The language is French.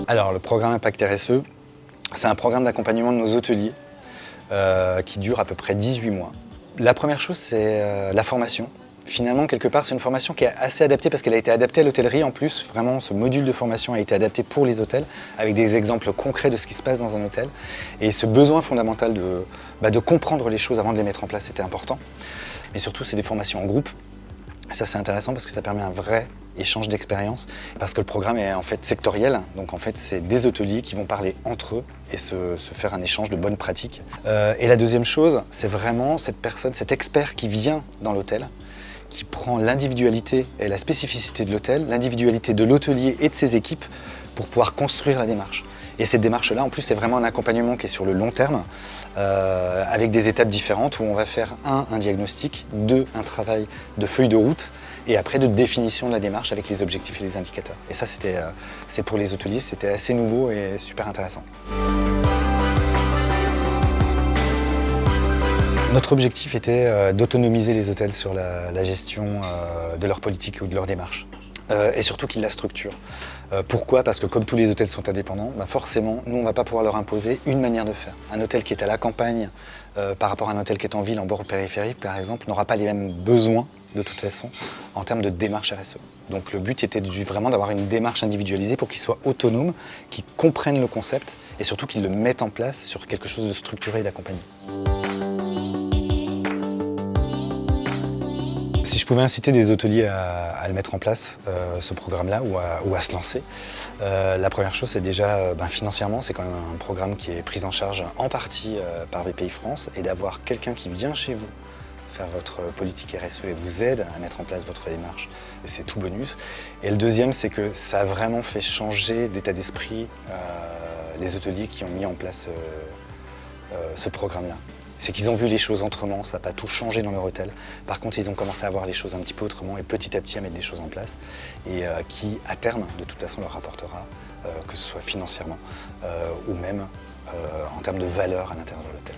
Alors, le programme Impact RSE, c'est un programme d'accompagnement de nos hôteliers qui dure à peu près 18 mois. La première chose, c'est la formation. Finalement, quelque part, c'est une formation qui est assez adaptée parce qu'elle a été adaptée à l'hôtellerie en plus. Vraiment, ce module de formation a été adapté pour les hôtels avec des exemples concrets de ce qui se passe dans un hôtel. Et ce besoin fondamental de comprendre les choses avant de les mettre en place, c'était important. Mais surtout, c'est des formations en groupe. Et ça, c'est intéressant parce que ça permet un vrai échange d'expérience, parce que le programme est en fait sectoriel, donc en fait c'est des hôteliers qui vont parler entre eux et se faire un échange de bonnes pratiques. Et la deuxième chose, c'est vraiment cette personne, cet expert qui vient dans l'hôtel, qui prend l'individualité et la spécificité de l'hôtel, l'individualité de l'hôtelier et de ses équipes pour pouvoir construire la démarche. Et cette démarche-là, en plus, c'est vraiment un accompagnement qui est sur le long terme, avec des étapes différentes où on va faire un diagnostic, un travail de feuille de route, et après de définition de la démarche avec les objectifs et les indicateurs. Et ça, c'est pour les hôteliers, c'était assez nouveau et super intéressant. Notre objectif était d'autonomiser les hôtels sur la gestion de leur politique ou de leur démarche. Et surtout qu'ils la structurent. Pourquoi ? Parce que comme tous les hôtels sont indépendants, forcément, nous, on ne va pas pouvoir leur imposer une manière de faire. Un hôtel qui est à la campagne par rapport à un hôtel qui est en ville, en bord périphérique, par exemple, n'aura pas les mêmes besoins, de toute façon, en termes de démarche RSE. Donc le but était vraiment d'avoir une démarche individualisée pour qu'ils soient autonomes, qu'ils comprennent le concept et surtout qu'ils le mettent en place sur quelque chose de structuré et d'accompagné. Si je pouvais inciter des hôteliers à le mettre en place, ce programme-là, ou à se lancer, la première chose, c'est déjà financièrement, c'est quand même un programme qui est pris en charge en partie par Bpifrance, et d'avoir quelqu'un qui vient chez vous faire votre politique RSE et vous aide à mettre en place votre démarche. C'est tout bonus. Et le deuxième, c'est que ça a vraiment fait changer d'état d'esprit les hôteliers qui ont mis en place ce programme-là. C'est qu'ils ont vu les choses autrement, ça n'a pas tout changé dans leur hôtel. Par contre, ils ont commencé à voir les choses un petit peu autrement et petit à petit à mettre des choses en place et qui, à terme, de toute façon, leur rapportera, que ce soit financièrement ou même en termes de valeur à l'intérieur de l'hôtel.